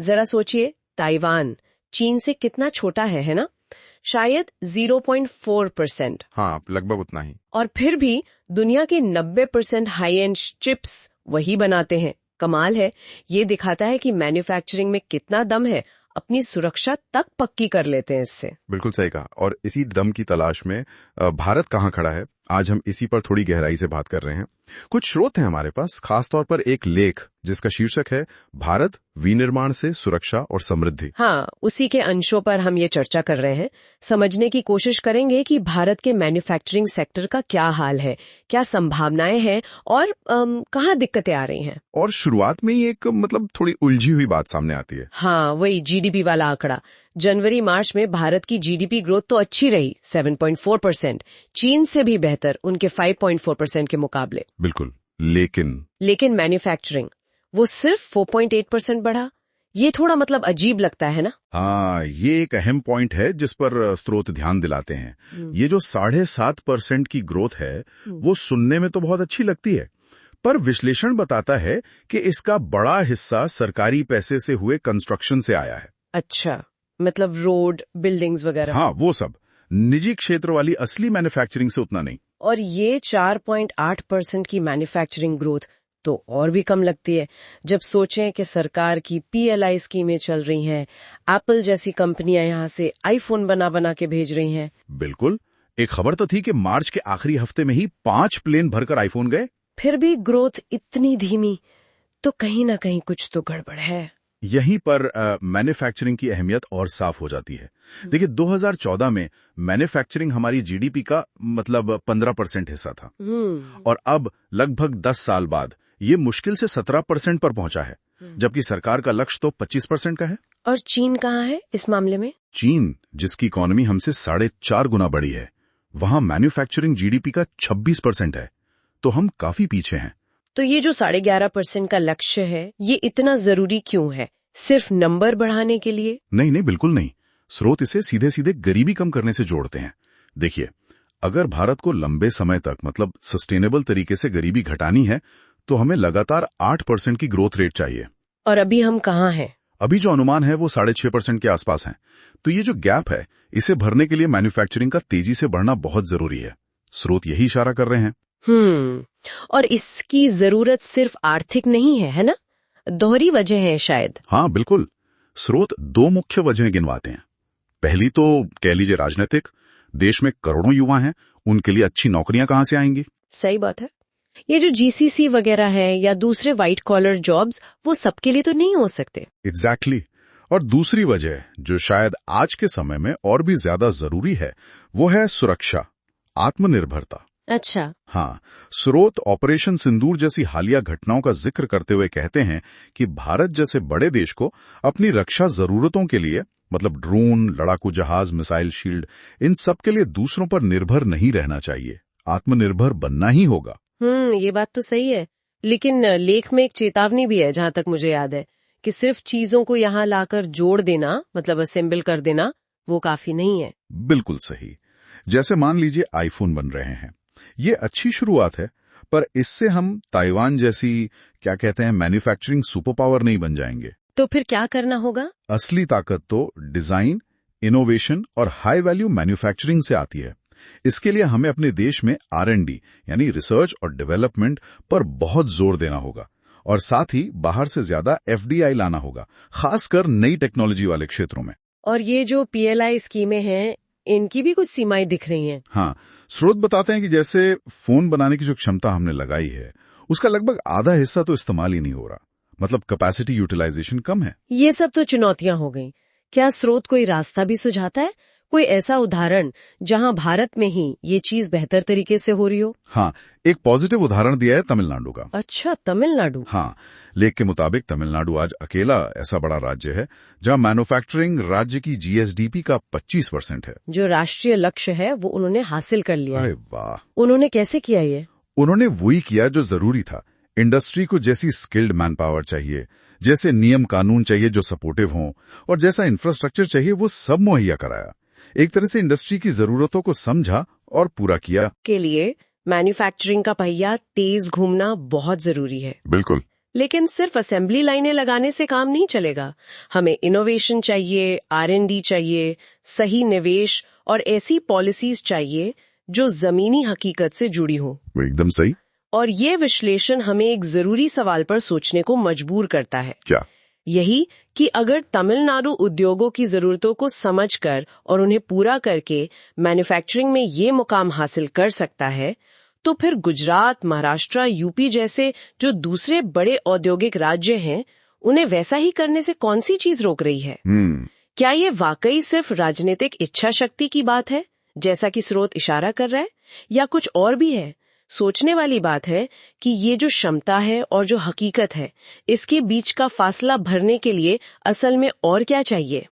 जरा सोचिए, ताइवान चीन से कितना छोटा है ना? शायद 0.4%। हाँ, लगभग उतना ही। और फिर भी दुनिया के 90% हाई एंड चिप्स वही बनाते हैं। कमाल है। ये दिखाता है कि मैन्युफैक्चरिंग में कितना दम है, अपनी सुरक्षा तक पक्की कर लेते हैं इससे। बिल्कुल सही कहा। और इसी दम की तलाश में भारत कहाँ खड़ा है, आज हम इसी पर थोड़ी गहराई से बात कर रहे हैं। कुछ स्रोत हैं हमारे पास, खासतौर पर एक लेख जिसका शीर्षक है भारत विनिर्माण से सुरक्षा और समृद्धि। हाँ, उसी के अंशों पर हम ये चर्चा कर रहे हैं। समझने की कोशिश करेंगे कि भारत के मैन्युफैक्चरिंग सेक्टर का क्या हाल है, क्या संभावनाएं हैं और कहाँ दिक्कतें आ रही हैं। और शुरुआत में ही एक थोड़ी उलझी हुई बात सामने आती है। हाँ, वही जीडीपी वाला आंकड़ा। जनवरी मार्च में भारत की जीडीपी ग्रोथ तो अच्छी रही, 7.4%, चीन से भी बेहतर, उनके 5.4% के मुकाबले। बिल्कुल, लेकिन मैन्युफैक्चरिंग वो सिर्फ 4.8% बढ़ा। ये थोड़ा अजीब लगता है ना? हाँ, ये एक अहम पॉइंट है जिस पर स्रोत ध्यान दिलाते हैं। ये जो 7.5% की ग्रोथ है वो सुनने में तो बहुत अच्छी लगती है, पर विश्लेषण बताता है कि इसका बड़ा हिस्सा सरकारी पैसे से हुए कंस्ट्रक्शन से आया है। अच्छा, रोड, बिल्डिंग्स वगैरह। हाँ, वो सब। निजी क्षेत्र वाली असली मैन्युफैक्चरिंग से उतना नहीं। और ये 4.8% की मैन्युफैक्चरिंग ग्रोथ तो और भी कम लगती है, जब सोचें कि सरकार की पीएलआई स्कीमें चल रही हैं, एप्पल जैसी कंपनियां यहाँ से आईफोन बना के भेज रही हैं। बिल्कुल, एक खबर तो थी कि मार्च के आखिरी हफ्ते में ही 5 प्लेन भरकर आईफोन गए। फिर भी ग्रोथ इतनी धीमी, तो कहीं ना कहीं कुछ तो गड़बड़ है। यहीं पर मैन्युफैक्चरिंग की अहमियत और साफ हो जाती है। देखिए, 2014 में मैन्युफैक्चरिंग हमारी जीडीपी का 15% हिस्सा था, और अब लगभग 10 साल बाद ये मुश्किल से 17% पर पहुंचा है, जबकि सरकार का लक्ष्य तो 25% का है। और चीन कहाँ है इस मामले में? चीन, जिसकी इकोनॉमी हमसे 4.5 गुना बड़ी है, वहां मैन्युफैक्चरिंग जीडीपी का 26% है, तो हम काफी पीछे हैं। तो ये जो 11.5% का लक्ष्य है, ये इतना जरूरी क्यों है? सिर्फ नंबर बढ़ाने के लिए? नहीं, बिल्कुल नहीं। स्रोत इसे सीधे सीधे गरीबी कम करने से जोड़ते हैं। देखिए, अगर भारत को लंबे समय तक सस्टेनेबल तरीके से गरीबी घटानी है, तो हमें लगातार 8% की ग्रोथ रेट चाहिए। और अभी हम कहाँ हैं? अभी जो अनुमान है वो 6.5% के आसपास है। तो ये जो गैप है, इसे भरने के लिए मैन्युफैक्चरिंग का तेजी से बढ़ना बहुत जरूरी है। स्रोत यही इशारा कर रहे हैं। और इसकी जरूरत सिर्फ आर्थिक नहीं है ना? दोहरी वजह है शायद। हाँ, बिल्कुल। स्रोत 2 मुख्य वजहें गिनवाते हैं। पहली तो कह लीजिए राजनीतिक। देश में करोड़ों युवा हैं, उनके लिए अच्छी नौकरियां कहां से आएंगी? सही बात है। ये जो जीसीसी वगैरह है या दूसरे व्हाइट कॉलर जॉब्स, वो सबके लिए तो नहीं हो सकते। एग्जैक्टली। और दूसरी वजह, जो शायद आज के समय में और भी ज्यादा जरूरी है, वो है सुरक्षा, आत्मनिर्भरता। अच्छा। हाँ, स्रोत ऑपरेशन सिंदूर जैसी हालिया घटनाओं का जिक्र करते हुए कहते हैं कि भारत जैसे बड़े देश को अपनी रक्षा जरूरतों के लिए, ड्रोन, लड़ाकू जहाज, मिसाइल शील्ड, इन सब के लिए दूसरों पर निर्भर नहीं रहना चाहिए, आत्मनिर्भर बनना ही होगा। ये बात तो सही है, लेकिन लेख में एक चेतावनी भी है, जहां तक मुझे याद है, कि सिर्फ चीजों को यहाँ लाकर जोड़ देना, असेंबल कर देना, वो काफी नहीं है। बिल्कुल सही। जैसे मान लीजिए आईफोन बन रहे हैं, ये अच्छी शुरुआत है, पर इससे हम ताइवान जैसी मैन्युफैक्चरिंग सुपर पावर नहीं बन जाएंगे। तो फिर क्या करना होगा? असली ताकत तो डिजाइन, इनोवेशन और हाई वैल्यू मैन्युफैक्चरिंग से आती है। इसके लिए हमें अपने देश में R&D यानी रिसर्च और डेवलपमेंट पर बहुत जोर देना होगा, और साथ ही बाहर से ज्यादा FDI लाना होगा, खासकर नई टेक्नोलॉजी वाले क्षेत्रों में। और ये जो PLI स्कीमें हैं, इनकी भी कुछ सीमाएं दिख रही हैं। हाँ, स्रोत बताते हैं कि जैसे फोन बनाने की जो क्षमता हमने लगाई है, उसका लगभग आधा हिस्सा तो इस्तेमाल ही नहीं हो रहा। कैपेसिटी यूटिलाइजेशन कम है। ये सब तो चुनौतियां हो गई। क्या स्रोत कोई रास्ता भी सुझाता है? कोई ऐसा उदाहरण जहां भारत में ही ये चीज बेहतर तरीके से हो रही हो? हाँ, एक पॉजिटिव उदाहरण दिया है तमिलनाडु का। अच्छा, तमिलनाडु। हाँ, लेख के मुताबिक तमिलनाडु आज अकेला ऐसा बड़ा राज्य है जहां मैन्युफैक्चरिंग राज्य की GSDP का 25% है। जो राष्ट्रीय लक्ष्य है वो उन्होंने हासिल कर लिया। अरे वाह! उन्होंने कैसे किया ये? उन्होंने वही किया जो जरूरी था। इंडस्ट्री को जैसी स्किल्ड मैन पावर चाहिए, जैसे नियम कानून चाहिए जो सपोर्टिव हों, और जैसा इंफ्रास्ट्रक्चर चाहिए, वो सब मुहैया कराया। एक तरह से इंडस्ट्री की जरूरतों को समझा और पूरा किया। के लिए मैन्युफैक्चरिंग का पहिया तेज घूमना बहुत जरूरी है। बिल्कुल। लेकिन सिर्फ असेंबली लाइनें लगाने से काम नहीं चलेगा। हमें इनोवेशन चाहिए, R&D चाहिए, सही निवेश और ऐसी पॉलिसीज चाहिए जो जमीनी हकीकत से जुड़ी हो। वो एकदम सही। और ये विश्लेषण हमें एक जरूरी सवाल पर सोचने को मजबूर करता है। क्या? यही कि अगर तमिलनाडु उद्योगों की जरूरतों को समझकर और उन्हें पूरा करके मैन्युफैक्चरिंग में ये मुकाम हासिल कर सकता है, तो फिर गुजरात, महाराष्ट्र, यूपी जैसे जो दूसरे बड़े औद्योगिक राज्य हैं, उन्हें वैसा ही करने से कौन सी चीज रोक रही है? क्या ये वाकई सिर्फ राजनीतिक इच्छा शक्ति की बात है, जैसा कि स्रोत इशारा कर रहा है, या कुछ और भी है? सोचने वाली बात है कि ये जो क्षमता है और जो हकीकत है, इसके बीच का फासला भरने के लिए असल में और क्या चाहिए।